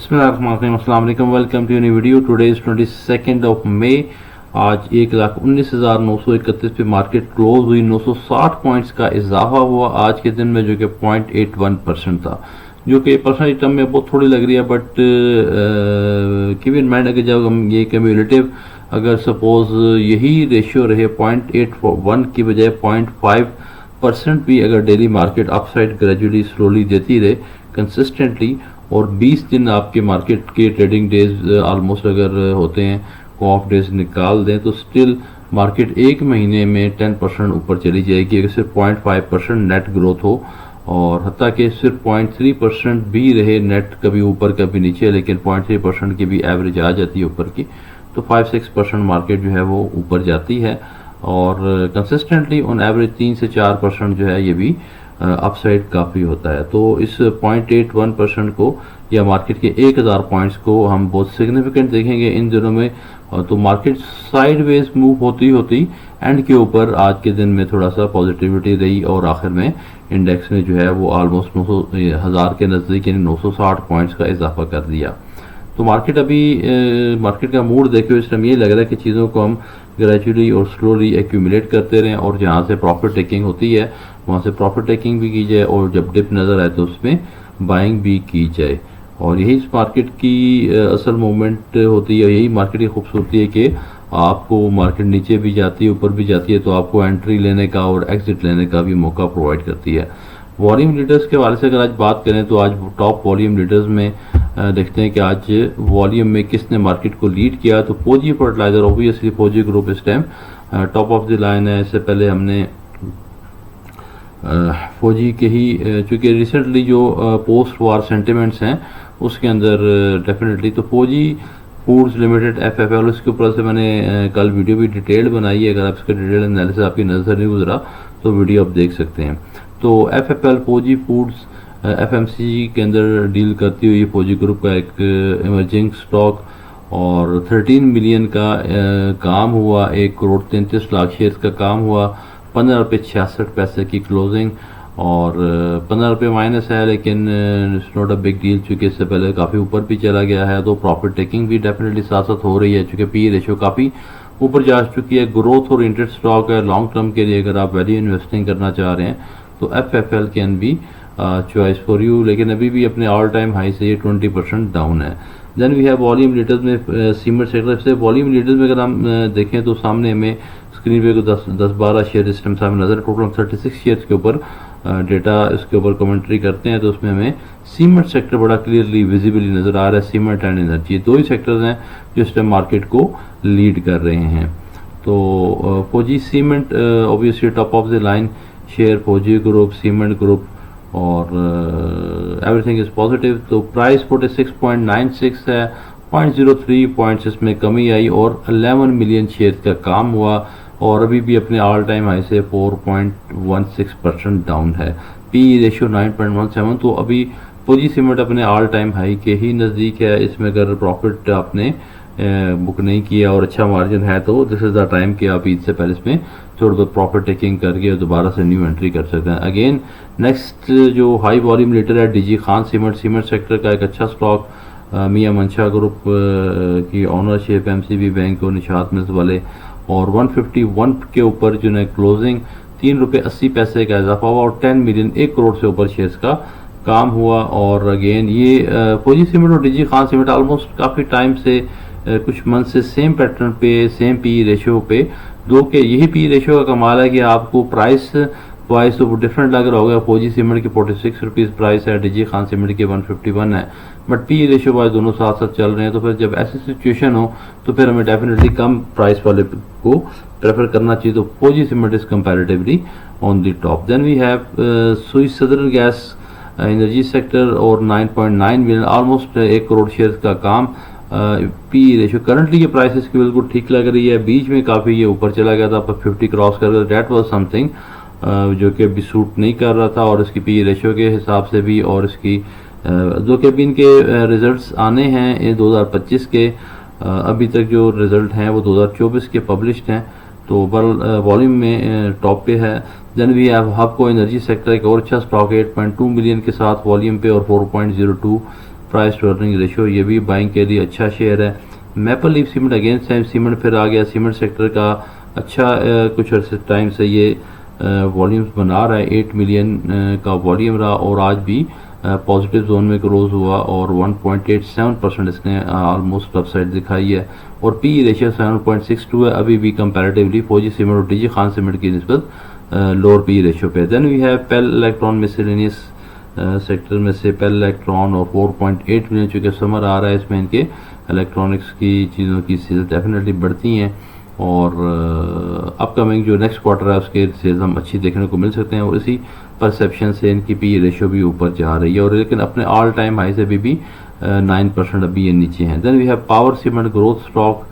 बिस्मिल्लाहिर्रहमानिर्रहीम, welcome to new video. Today is 22 of May. आज 1,19,931 पे मार्केट क्लोज हुई। 960 पॉइंट्स का इजाफा हुआ आज के दिन में, जो कि 0.81% था, जो कि परसेंटेज टर्म में बहुत थोड़ी लग रही है। बट कीप इन माइंड, अगर जब हम ये क्यूमुलेटिव अगर सपोज यही रेशियो रहे 0.81 की बजाय 0.5% भी अगर daily market upside gradually slowly देती रहे कंसिस्टेंटली, और 20 दिन आपके मार्केट के ट्रेडिंग डेज ऑलमोस्ट अगर होते हैं, ऑफ डेज निकाल दें, तो स्टिल मार्केट एक महीने में 10% ऊपर चली जाएगी अगर सिर्फ 0.5% नेट ग्रोथ हो, और हत्ता कि सिर्फ 0.3% भी रहे नेट, कभी ऊपर कभी नीचे, लेकिन 0.3% की भी एवरेज आ जाती है ऊपर की, तो 5-6% मार्केट जो है वो ऊपर जाती है। और कंसिस्टेंटली ऑन एवरेज 3 से 4% जो है ये भी अपसाइड काफ़ी होता है। तो इस 0.81% को या मार्केट के 1000 पॉइंट्स को हम बहुत सिग्निफिकेंट देखेंगे इन दिनों में। तो मार्केट साइडवेज मूव होती होती एंड के ऊपर आज के दिन में थोड़ा सा पॉजिटिविटी रही, और आखिर में इंडेक्स ने जो है वो ऑलमोस्ट 900,000 के नज़दीक यानी 960 पॉइंट्स का इजाफा कर दिया। तो मार्केट अभी मार्केट का मूड देखे हुए इस टाइम ये लग रहा है कि चीज़ों को हम ग्रेजुअली और स्लोली एक्यूमुलेट करते रहें, और जहाँ से प्रॉफिट टेकिंग होती है वहाँ से प्रॉफिट टेकिंग भी की जाए, और जब डिप नज़र आए तो उसमें बाइंग भी की जाए। और यही इस मार्केट की असल मूवमेंट होती है, यही मार्केट की खूबसूरती है कि आपको मार्केट नीचे भी जाती है ऊपर भी जाती है, तो आपको एंट्री लेने का और एग्जिट लेने का भी मौका प्रोवाइड करती है। वॉल्यूम लीडर्स के हवाले से अगर आज बात करें तो आज टॉप वॉल्यूम लीडर्स में देखते हैं कि आज वॉल्यूम में किसने मार्केट को लीड किया। तो फौजी फर्टिलाइजर, ऑब्वियसली फौजी ग्रुप इस time top of the line है। इससे पहले हमने फौजी के ही, चूँकि रिसेंटली जो पोस्ट वार सेंटिमेंट्स हैं उसके अंदर डेफिनेटली तो फौजी फूड्स लिमिटेड FFL, उसके ऊपर से मैंने कल वीडियो भी डिटेल बनाई है। अगर आप इसका डिटेल एनालिसिस आपकी नज़र नहीं गुजरा तो वीडियो आप देख सकते हैं। तो FFL फौजी फूड्स FMCG के अंदर डील करती हुई फौजी ग्रुप का एक इमर्जिंग स्टॉक, और 13 मिलियन का काम हुआ, 1,33,00,000 शेयर का काम हुआ, 15 रुपये 66 पैसे की क्लोजिंग, और 15 रुपये माइनस है, लेकिन it's not a big deal, चूँकि इससे पहले काफ़ी ऊपर भी चला गया है। तो प्रॉफिट टेकिंग भी डेफिनेटली साथ साथ हो रही है, चूँकि पी रेशियो काफ़ी ऊपर जा चुकी है। ग्रोथ ओरिएंटेड स्टॉक है, लॉन्ग टर्म के लिए अगर आप वैल्यू इन्वेस्टिंग करना चाह रहे हैं तो FFL can be choice for you, लेकिन अभी भी अपने ऑल टाइम हाई से ये 20% डाउन है। Then we have volume leaders में सीमेंट सेक्टर से। वॉल्यूम लीडर्स में अगर हम देखें तो सामने हमें स्क्रीन पे को 10-12 शेयर इस टाइम सामने नजर, टोटल 36 शेयर्स के ऊपर डेटा इसके ऊपर कमेंट्री करते हैं, तो उसमें हमें सीमेंट सेक्टर बड़ा क्लियरली विजिबली नज़र आ रहा है। सीमेंट एंड एनर्जी, दो ही सेक्टर्स हैं जो इस टाइम मार्केट को लीड कर रहे हैं। तो Fauji cement obviously top of the line share, फौजी ग्रुप, सीमेंट ग्रुप, और एवरीथिंग इज पॉजिटिव। तो प्राइस 46.96 है, 0.03 पॉइंट्स इसमें कमी आई, और 11 मिलियन शेयर का काम हुआ, और अभी भी अपने ऑल टाइम हाई से 4.16% डाउन है। P ratio 9.17। तो अभी फौजी सीमेंट अपने ऑल टाइम हाई के ही नज़दीक है। इसमें अगर प्रॉफिट आपने बुक नहीं किया और अच्छा मार्जिन है तो दिस इज़ द टाइम कि आप ईद से पहले इसमें थोड़ा बहुत प्रॉफिट टेकिंग करके दोबारा से न्यू एंट्री कर सकते हैं। अगेन नेक्स्ट जो हाई वॉल्यूम लीडर है DG Khan cement, cement sector का एक अच्छा स्टॉक, मियां मंशा ग्रुप की ऑनरशिप, MCB बैंक और निशात मिल्स वाले, और 151 के ऊपर जो है क्लोजिंग 3 रुपये 80 पैसे का इजाफा हुआ, और 10 मिलियन 1 करोड़ से ऊपर शेयर्स का काम हुआ। और अगेन ये फौजी सीमेंट और DG खान सीमेंट ऑलमोस्ट काफ़ी टाइम से कुछ मंथ से सेम पैटर्न पे, सेम पी रेशियो पे, दो के यही पी रेशियो का कमाल है कि आपको प्राइस वाइज तो डिफरेंट लग रहा होगा। फौजी सीमेंट की 46 रुपीज़ प्राइस है, DG खान सीमेंट की 151 है, बट पी रेशियो वाइज दोनों साथ साथ चल रहे हैं। तो फिर जब ऐसी सिचुएशन हो तो फिर हमें डेफिनेटली कम प्राइस वाले को प्रेफर करना चाहिए। तो Fauji cement is comparatively on the top. Then we have Sui southern gas energy sector, और 9.9 मिलियन, ऑलमोस्ट 1 करोड़ शेयर का काम। पी रेशियो करंटली ये प्राइसेस की बिल्कुल ठीक लग रही है, बीच में काफ़ी ये ऊपर चला गया था, पर 50 क्रॉस कर गया, डेट वाज समथिंग जो कि अभी सूट नहीं कर रहा था, और इसकी पी रेशियो के हिसाब से भी, और इसकी जो कि अभी इनके रिजल्ट्स आने हैं ये 2025 के, अभी तक जो रिजल्ट हैं वो 2024 के पब्लिश्ड हैं। तो वॉल्यूम में टॉप पे है। Then we have Hubco energy sector, एक और अच्छा स्टॉक है 8.2 मिलियन के साथ वॉल्यूम पे और 4.02 प्राइस टू अर्निंग रेशियो ये भी बाइंग के लिए अच्छा शेयर है। Maple Leaf cement again same cement फिर आ गया, सीमेंट सेक्टर का अच्छा कुछ अर्से टाइम से ये वॉल्यूम्स बना रहा है, 8 मिलियन का वॉल्यूम रहा और आज भी पॉजिटिव जोन में क्लोज हुआ और 1.87% इसने ऑलमोस्ट अपसाइड दिखाई है और पी रेशियो 7.62 है, अभी भी कंपैरेटिवली फौजी सीमेंट और डीजी खान सीमेंट की निस्बत लोअर पी रेशियो पे। Then we have PEL electron miscellaneous sector में से पेल इलेक्ट्रॉन और 4.8 मिलियन चूँकि समर आ रहा है, इसमें इनके इलेक्ट्रॉनिक्स की चीज़ों की सेल्स डेफिनेटली बढ़ती हैं और अपकमिंग जो नेक्स्ट क्वार्टर है उसके सेल्स हम अच्छी देखने को मिल सकते हैं और इसी परसेप्शन से इनकी पी रेशियो भी ऊपर जा रही है और लेकिन अपने ऑल टाइम हाई से भी 9% अभी ये नीचे हैं। Then we have power cement growth stock,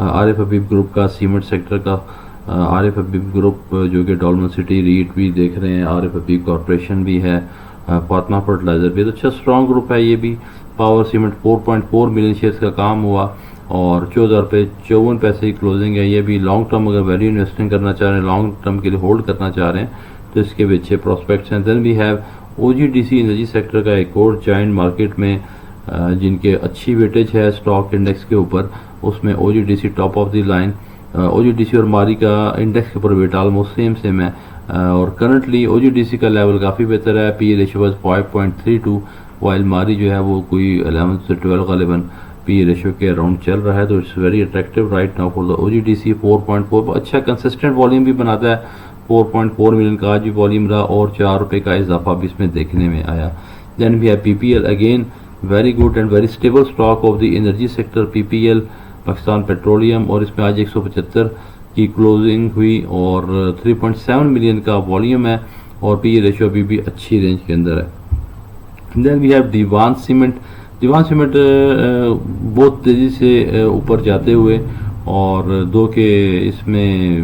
Arif Habib group का सीमेंट सेक्टर का, आरिफ हबीब ग्रुप जो कि डॉलमन सिटी रीट भी देख रहे हैं, आरिफ हबीब कॉरपोरेशन भी है, फातमा फर्टिलाइजर भी, तो अच्छा स्ट्रॉन्ग ग्रुप है ये भी। पावर सीमेंट 4.4 मिलियन शेयर्स का काम हुआ और 14.54 की क्लोजिंग है। ये भी लॉन्ग टर्म अगर वैल्यू इन्वेस्टिंग करना चाह रहे हैं, लॉन्ग टर्म के लिए होल्ड करना चाह रहे हैं तो इसके भी अच्छे प्रोस्पेक्ट्स हैं। Then we have OGDC energy sector का एक और जॉइंट मार्केट में जिनके अच्छी वेटेज है स्टॉक इंडेक्स के ऊपर, उसमें OGDC top of the line, OGDC और मारी का इंडेक्स के ऊपर वेट ऑलमोस्ट सेम है और करंटली ओजीडीसी का लेवल काफ़ी बेहतर है, पी रेशियो बस 5.32 वाइल मारी जो है वो कोई 11 से 12 गालिबन पी रेशियो के अराउंड चल रहा है, तो it's very attractive right now for the OGDC. 4.4 अच्छा कंसिस्टेंट वॉल्यूम भी बनाता है, 4.4 मिलियन का आज भी वॉल्यूम रहा और 4 रुपये का इजाफा भी इसमें देखने में आया। Then we have PPL again very good and very stable stock of the energy sector, PPL Pakistan Petroleum, और इसमें आज 175 की क्लोजिंग हुई और 3.7 मिलियन का वॉल्यूम है और पी रेशियो अभी भी अच्छी रेंज के अंदर है। Then we have Dewan cement, Dewan cement बहुत तेज़ी से ऊपर जाते हुए और दो के इसमें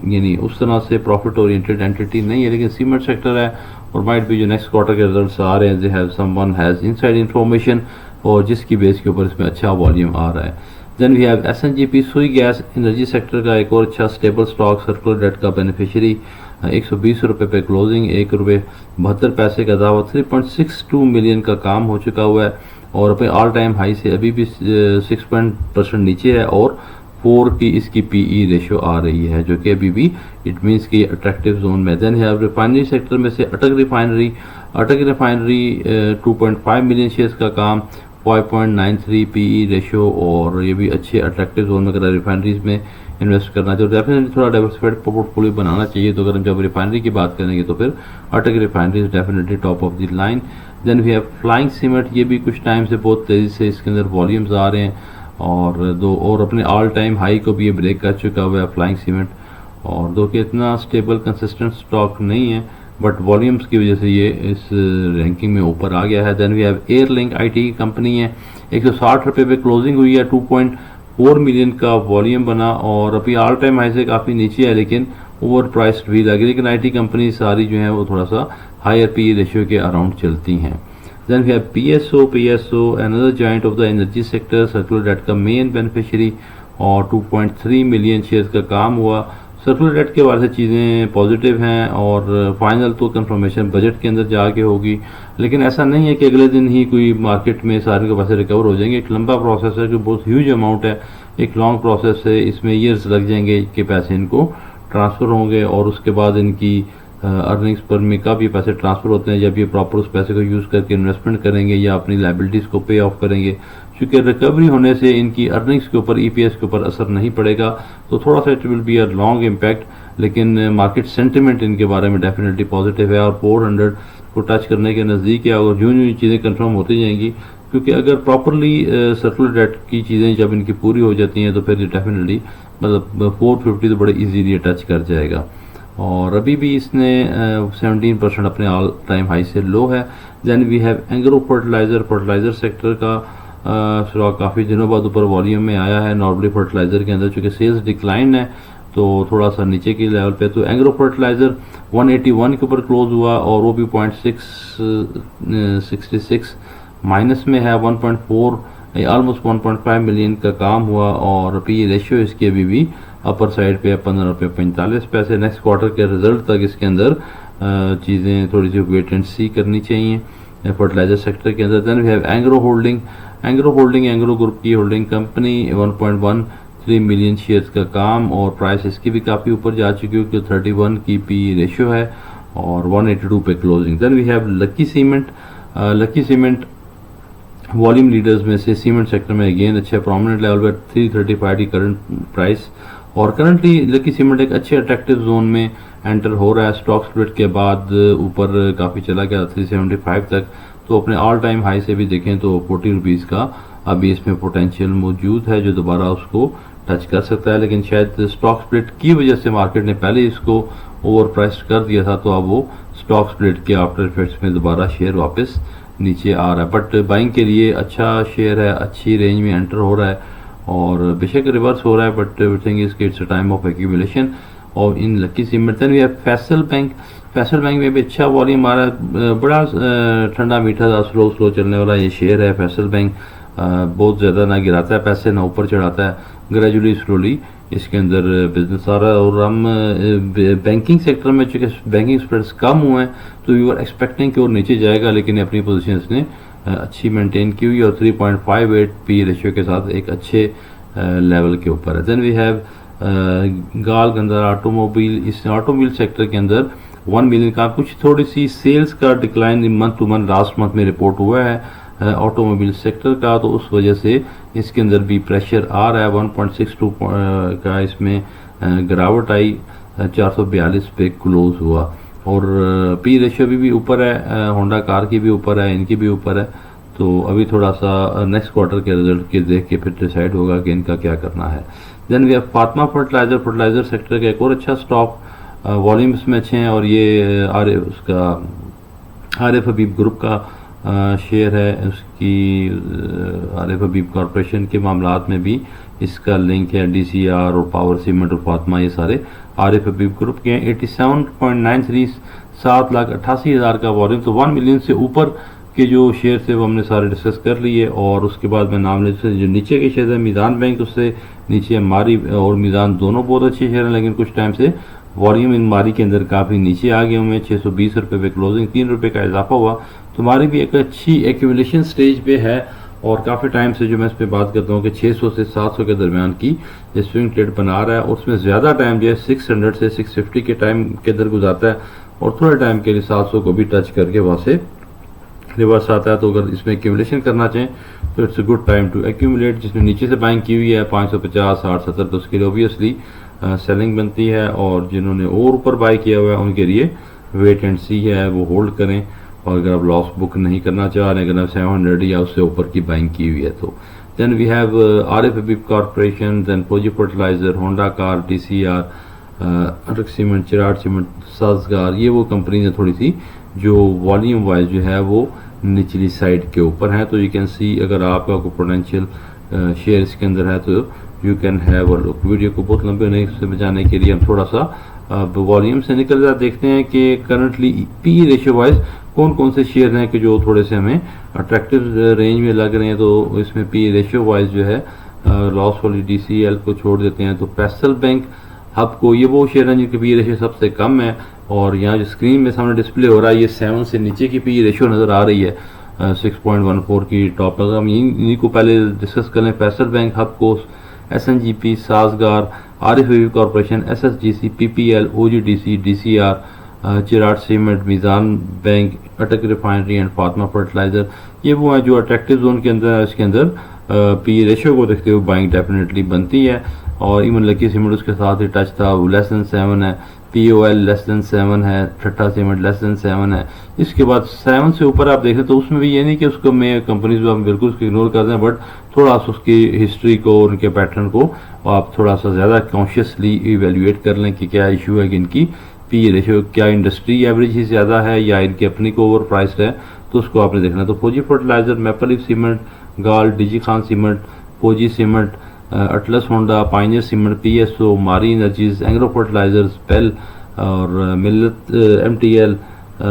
यानी उस तरह से प्रॉफिट ओरिएंटेड एंटिटी नहीं है, लेकिन सीमेंट सेक्टर है और माइट भी जो नेक्स्ट क्वार्टर के रिजल्ट्स आ रहे हैं they have someone has inside information और जिसकी बेस के ऊपर इसमें अच्छा वॉल्यूम आ रहा है। देन वी हैव एसएनजीपी सुई गैस एनर्जी सेक्टर का एक और अच्छा स्टेबल स्टॉक, सर्कुलर डेट का बेनिफिशियरी, 120 रुपये पे क्लोजिंग, 1 रुपये 72 पैसे का दावा, 3.62 मिलियन का काम हो चुका हुआ है और अपने ऑल टाइम हाई से अभी भी 6% नीचे है और 4 की इसकी पीई रेशियो आ रही है जो कि अभी भी इट मीन्स कि अट्रैक्टिव जोन में। देन है रिफाइनरी सेक्टर में से अटक रिफाइनरी 2.5 मिलियन शेयर्स का काम, 5.93 पीई रेशियो और ये भी अच्छे अट्रैक्टिव जोन में अगर रिफाइनरीज में इन्वेस्ट करना चाहिए तो डेफिनेटली थोड़ा डाइवर्सिफाइड पोर्टफोलियो बनाना चाहिए। तो अगर हम जब रिफाइनरी की बात करेंगे तो फिर Attock refineries definitely top of the line. Then we have flying cement, ये भी कुछ टाइम से बहुत तेज़ी से इसके अंदर वॉल्यूम्स आ रहे हैं और अपने ऑल टाइम हाई को भी ये ब्रेक कर चुका हुआ है फ्लाइंग सीमेंट और दो कि इतना स्टेबल कंसिस्टेंट स्टॉक नहीं है बट वॉल्यूम्स की वजह से ये इस रैंकिंग में ऊपर आ गया है। Then we have Airlink IT की कंपनी है, 160 रुपये पे क्लोजिंग हुई है, 2.4 मिलियन का वॉल्यूम बना और अभी ऑल टाइम हाई से काफ़ी नीचे है लेकिन ओवर प्राइस्ड भी लगी, लेकिन आईटी कंपनी सारी जो है वो थोड़ा सा हायर पी रेशियो के अराउंड चलती हैं। Then we have PSO another giant of the energy sector, circular debt का मेन बेनिफिशियरी और 2.3 मिलियन शेयर्स का काम हुआ। सर्कुलर डेट के बारे से चीज़ें पॉजिटिव हैं और फाइनल तो कंफर्मेशन बजट के अंदर जाके होगी, लेकिन ऐसा नहीं है कि अगले दिन ही कोई मार्केट में सारे के पैसे रिकवर हो जाएंगे। एक लंबा प्रोसेस है जो बहुत ह्यूज अमाउंट है, एक लॉन्ग प्रोसेस है, इसमें ईयर्स लग जाएंगे कि पैसे इनको ट्रांसफ़र होंगे और उसके बाद इनकी अर्निंग्स पर में कब ये पैसे ट्रांसफ़र होते हैं, जब ये प्रॉपर उस पैसे को यूज़ करके इन्वेस्टमेंट करेंगे या अपनी लाइबिलिटीज़ को पे ऑफ करेंगे। क्योंकि रिकवरी होने से इनकी अर्निंग्स के ऊपर ईपीएस के ऊपर असर नहीं पड़ेगा तो थोड़ा सा it will be a long impact, लेकिन मार्केट सेंटिमेंट इनके बारे में डेफिनेटली पॉजिटिव है और 400 को टच करने के नज़दीक है और यूँ यूँ चीज़ें कंफर्म होती जाएंगी क्योंकि अगर प्रॉपरली सर्कुलर डेट की चीज़ें जब इनकी पूरी हो जाती हैं तो फिर डेफिनेटली मतलब 450 तो बड़े ईजीली टच कर जाएगा और अभी भी इसने 17% अपने ऑल टाइम हाई से लो है। Then we have Engro fertilizer sector का स्टॉक काफ़ी दिनों बाद ऊपर वॉल्यूम में आया है। नॉर्मली फर्टिलाइज़र के अंदर चूँकि सेल्स डिक्लाइन है तो थोड़ा सा नीचे के लेवल पे, तो एंग्रो फर्टिलाइज़र 181 के ऊपर क्लोज हुआ और वो भी 0.66 माइनस में है, 1.4 ऑलमोस्ट 1.5 मिलियन का काम हुआ और पी रेशियो इसकी अभी भी अपर साइड पे 15 रुपये 45 पैसे। नेक्स्ट क्वार्टर के रिजल्ट तक इसके अंदर चीज़ें थोड़ी सी वेट एंड सी करनी चाहिए। फर्टिलाइजर सेक्टर के अंदर। Then we have Engro holding, Engro group की होल्डिंग कंपनी 1.13 मिलियन शेयर्स का काम, और प्राइस इसकी भी काफ़ी ऊपर जा चुकी है क्योंकि 31 की पी रेशियो है और 182 पे closing. Then we have Lucky cement volume leaders में से सीमेंट सेक्टर में अगेन अच्छे प्रोमिनेंट लेवल पर 335 की करंट प्राइस, और करंटली लकी सीमेंट एक अच्छे अट्रैक्टिव जोन में एंटर हो रहा है। स्टॉक स्प्लिट के बाद ऊपर काफ़ी चला गया 375 तक, तो अपने ऑल टाइम हाई से भी देखें तो 40 रुपीज़ का अभी इसमें पोटेंशियल मौजूद है जो दोबारा उसको टच कर सकता है, लेकिन शायद स्टॉक स्प्लिट की वजह से मार्केट ने पहले इसको ओवर प्राइस कर दिया था, तो अब वो स्टॉक स्प्लिट के आफ्टर इफेक्ट्स में दोबारा शेयर वापस नीचे आ रहा है। बट बाइंग के लिए अच्छा शेयर है, अच्छी रेंज में एंटर हो रहा है, और बेशक रिवर्स हो रहा है, but everything is it's a time of accumulation और इन Lucky Cement. Then we have Faisal Bank में भी अच्छा वॉल्यूम आ रहा है, बड़ा ठंडा मीठा सा स्लो चलने वाला ये शेयर है फैसल बैंक। बहुत ज़्यादा ना गिराता है पैसे ना ऊपर चढ़ाता है, ग्रेजुअली स्लोली इसके अंदर बिजनेस आ रहा है। और हम बैंकिंग सेक्टर में चूँकि बैंकिंग स्प्रेड्स कम हुए हैं तो वी आर एक्सपेक्टिंग कि और नीचे जाएगा, लेकिन अपनी पोजीशन ने अच्छी मेंटेन की हुई और 3.58 पी रेशियो के साथ एक अच्छे लेवल के ऊपर है। देन वी हैव गाल गंदर ऑटोमोबाइल, इस ऑटोमोबाइल सेक्टर के अंदर 1 मिलियन का कुछ थोड़ी सी सेल्स का decline month two month last month में रिपोर्ट हुआ है ऑटोमोबाइल सेक्टर का, तो उस वजह से इसके अंदर भी प्रेशर आ रहा है। 1.62 का इसमें गिरावट आई, 442 पे क्लोज हुआ, और पी रेशियो भी ऊपर है, होंडा कार की भी ऊपर है, इनकी भी ऊपर है। तो अभी थोड़ा सा नेक्स्ट क्वार्टर के रिजल्ट के देख के फिर डिसाइड होगा कि इनका क्या करना है। Then we have Fatima fertilizer sector का एक और अच्छा स्टॉक, वॉल्यूम्स में अच्छे हैं, और ये आरिफ हबीब ग्रुप का शेयर है, उसकी आरिफ हबीब कॉरपोरेशन के मामलात में भी इसका लिंक है। DCR और पावर सीमेंट और फातिमा ये सारे आरिफ हबीब ग्रुप के हैं। 87.93 7,88,000 का वॉल्यूम, तो 1 मिलियन से ऊपर के जो शेयर थे वो हमने सारे डिस्कस कर लिए। और उसके बाद मैं नाम लेते जो नीचे के शेयर है, मीज़ान बैंक उससे नीचे मारी और मीज़ान दोनों बहुत अच्छे शेयर हैं, लेकिन कुछ टाइम से वॉल्यूम इन मारी के अंदर काफ़ी नीचे आ गए हुए, 620 रुपये पे क्लोजिंग, 3 रुपये का इजाफा हुआ। तो मारी भी एक अच्छी एक्यूमुलेशन स्टेज पे है, और काफ़ी टाइम से जो मैं इस पर बात करता हूँ कि 600 से 700 के दरमियान की ये स्विंग ट्रेड बना रहा है, और उसमें ज़्यादा टाइम जो है 600 से 650 के टाइम के अंदर गुजारता है, और थोड़े टाइम के लिए 700 को भी टच करके वहाँ से रिवर्स आता है। तो अगर इसमें एक्यूमुलेशन करना चाहें तो it's a good time to accumulate. जिसने नीचे से बाइंग की हुई है 550, 60, 70, तो उसके लिए ओबियसली सेलिंग बनती है, और जिन्होंने और ऊपर बाई किया हुआ है उनके लिए वेट एंड सी है, वो होल्ड करें। और अगर आप लॉस बुक नहीं करना चाह रहे, अगर आप 700 या उससे ऊपर की बाइंग की हुई है तो। Then we have Arif Habib corporation, then Fauji fertilizer, Honda car, DCR, Attock cement, Chirag cement, Sazgar, ये वो कंपनीज हैं थोड़ी सी जो वॉल्यूम वाइज जो है वो निचली साइड के ऊपर है। तो यू कैन सी अगर आपका कोई पोटेंशियल शेयर इसके अंदर है तो you can have a look. Video को बहुत लंबे होने से बचाने के लिए हम थोड़ा सा वॉल्यूम से निकल जाए, देखते हैं कि करंटली पी रेशियो वाइज कौन कौन से शेयर हैं कि जो थोड़े से हमें अट्रैक्टिव रेंज में लग रहे हैं। तो इसमें पी रेशियो वाइज जो है लॉस वाली DCL को छोड़ देते हैं, तो फैसल बैंक, हब ये वो शेयर हैं जिनकी पी रेशियो सबसे कम है, और यहाँ जो स्क्रीन में सामने डिस्प्ले हो रहा है ये 7 से नीचे की पी रेशियो नज़र आ रही है, 6.14 की टॉप। अगर हम इन्हीं को पहले डिस्कस कर लें, Faisal Bank, Hubco, SNGP, Sazgar, Arif Habib Corporation, SSGC, PPL, OGDC, DCR, Cherat Cement, Meezan Bank, Attock Refinery and Fatima Fertilizer, ये वो हैं जो अट्रैक्टिव जोन के अंदर है। इसके अंदर पी रेशियो को देखते हुए बाइंग डेफिनेटली बनती है, और इवन लकी सीमेंट उसके साथ ही टच था, लेस देन 7 है, POL लेस देन 7 है, ठट्ठा सीमेंट लेस देन 7 है। इसके बाद 7 से ऊपर आप देखें तो उसमें भी ये नहीं कि उसको मैं कंपनीज को हम बिल्कुल उसको इग्नोर कर दें, बट थोड़ा सा उसकी हिस्ट्री को, उनके पैटर्न को आप थोड़ा सा ज़्यादा कॉन्शियसली इवेल्युएट कर लें कि क्या इशू है कि इनकी पी रेशियो, क्या इंडस्ट्री एवरेज ही ज़्यादा है या इनकी अपनी को ओवर प्राइस्ड है, तो उसको आपने देखना। तो Fauji Fertilizer, Maple Leaf Cement, गाल, DG Khan Cement, Fauji Cement, Atlas Honda, Pioneer Cement, PSO, Mari Energies, Engro Fertilizers, पेल और Millat, MTL,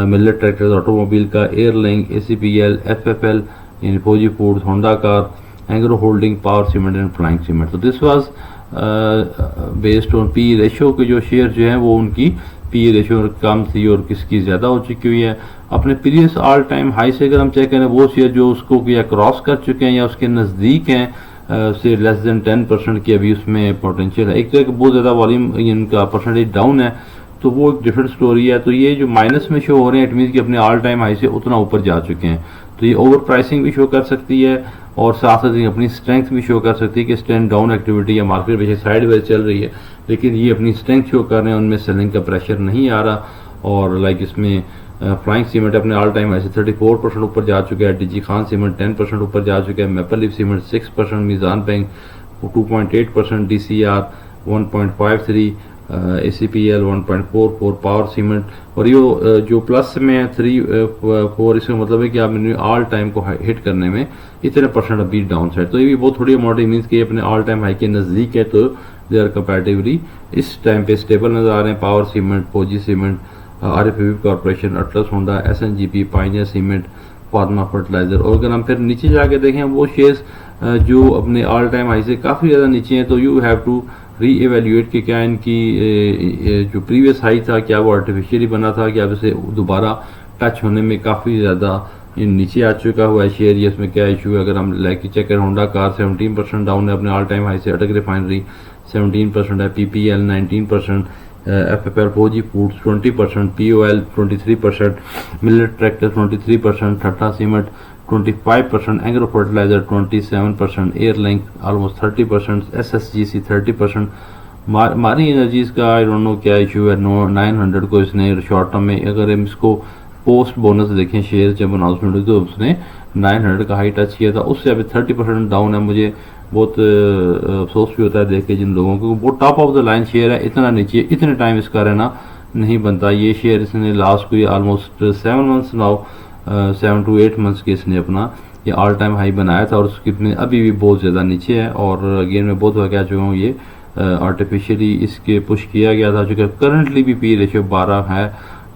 Millat Tractors automobile का, एयरलिंक, ACPL, FFL यानी Fauji Foods, Honda car, Engro holding, Power Cement and Flying Cement. तो this was based on P ratio के जो share जो हैं वो उनकी पी रेशियो कम थी और किसकी ज़्यादा हो चुकी हुई है। अपने प्रीवियस ऑल टाइम हाई से अगर हम चेक करें, वो शेयर जो उसको या क्रॉस कर चुके हैं या उसके नज़दीक हैं, से लेस देन 10% की अभी उसमें पोटेंशियल है। एक तो बहुत ज़्यादा वॉल्यूम इनका परसेंटेज डाउन है, तो वो एक डिफरेंट स्टोरी है। तो ये जो माइनस में शो हो रहे हैं, इट मीन्स कि अपने ऑल टाइम हाई से उतना ऊपर जा चुके हैं। तो ये ओवर प्राइसिंग भी शो कर सकती है और साथ साथ अपनी स्ट्रेंथ भी शो कर सकती है कि स्टैंड डाउन एक्टिविटी या मार्केट वैसे साइडवेज चल रही है, लेकिन ये अपनी स्ट्रेंथ शो कर रहे हैं, उनमें सेलिंग का प्रेशर नहीं आ रहा। और लाइक इसमें फ्लाइंग सीमेंट अपने ऑल टाइम हाई से 34% ऊपर जा चुका है, डीजी खान सीमेंट 10% ऊपर जा चुका है, Maple Leaf Cement 6%, Meezan Bank 2.8%, DCR 1.53, ACPL 1.44, Power Cement. और ये जो प्लस में है 3-4, इसका मतलब है कि आप ऑल टाइम को हिट करने में इतने परसेंट अभी डाउन साइड। तो ये भी बहुत थोड़ी अमाउंट मीन्स कि अपने ऑल टाइम हाई के नज़दीक है, तो दे आर कंपैरेटिवली इस टाइम पे स्टेबल नज़र आ रहे हैं। Power cement, Fauji cement, RFV corporation, Atlas Honda, SNGP, pioneer cement, फार्मा फर्टिलाइजर। और अगर हम फिर नीचे जाके देखें वो शेयर्स जो अपने ऑल टाइम हाई से काफ़ी ज़्यादा नीचे हैं, तो you have to reevaluate कि क्या इनकी जो प्रीवियस हाई था क्या वो आर्टिफिशियली बना था, क्या उसे दोबारा टच होने में काफ़ी ज़्यादा नीचे आ चुका हुआ है शेयर, या इसमें क्या इशू है। अगर हम लाइक चेक करें, होंडा कार 17% डाउन है अपने ऑल टाइम हाई से, अटक रिफाइनरी 17% है, PPL 19%, FFL Fauji Foods 20%, POL 23%, Millat tractor 23%, Thatta Cement 25%, Engro fertilizer 27%, airline almost 30%, SSGC 30%। Mari Energies का आई डोंट नो क्या इशू है, 900 को इसने शॉर्ट टर्म में, अगर हम इसको पोस्ट बोनस देखें शेयर जब अनाउंसमेंट हुई तो उसने 900 का हाई टच किया था, उससे अभी 30% डाउन है। मुझे बहुत अफसोस भी होता है देख के जिन लोगों को, वो top of the line share है, इतना नीचे इतने टाइम इसका रहना नहीं बनता। ये शेयर इसने लास्ट कोई almost 7 months now 7 to 8 months के इसने अपना ये ऑल टाइम हाई बनाया था, और उसकी अपने अभी भी बहुत ज़्यादा नीचे है। और अगेन मैं बहुत बार कह चुका हूँ, ये आर्टिफिशियली इसके पुश किया गया था, चूँकि करंटली भी पी रेशियो 12 है।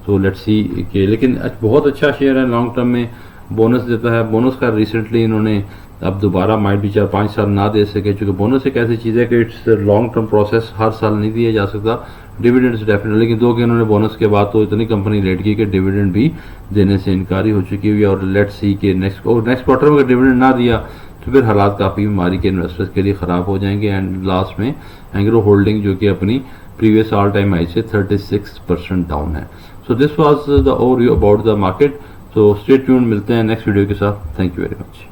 तो लेट्स सी के, लेकिन बहुत अच्छा शेयर है, लॉन्ग टर्म में बोनस देता है। बोनस का रिसेंटली इन्होंने अब दोबारा माइट भी 4-5 साल ना दे सके, क्योंकि बोनस एक ऐसी चीज़ है कि इट्स लॉन्ग टर्म प्रोसेस, हर साल नहीं दिया जा सकता। डिविडेंड्स डेफिनेटली, लेकिन दो कि इन्होंने बोनस के बाद तो इतनी कंपनी लेट की कि डिविडेंड भी देने से इनकारी हो चुकी हुई है। और लेट्स सी के नेक्स्ट क्वार्टर में अगर डिविडेंड ना दिया तो फिर हालात काफ़ी बीमारी के इन्वेस्टर्स के लिए ख़राब हो जाएंगे। एंड लास्ट में एंग्रो होल्डिंग जो कि अपनी प्रीवियस ऑल टाइम हाई से 36% डाउन है। So this was the overview about the market. So stay tuned, मिलते हैं नेक्स्ट वीडियो के साथ। Thank you very much.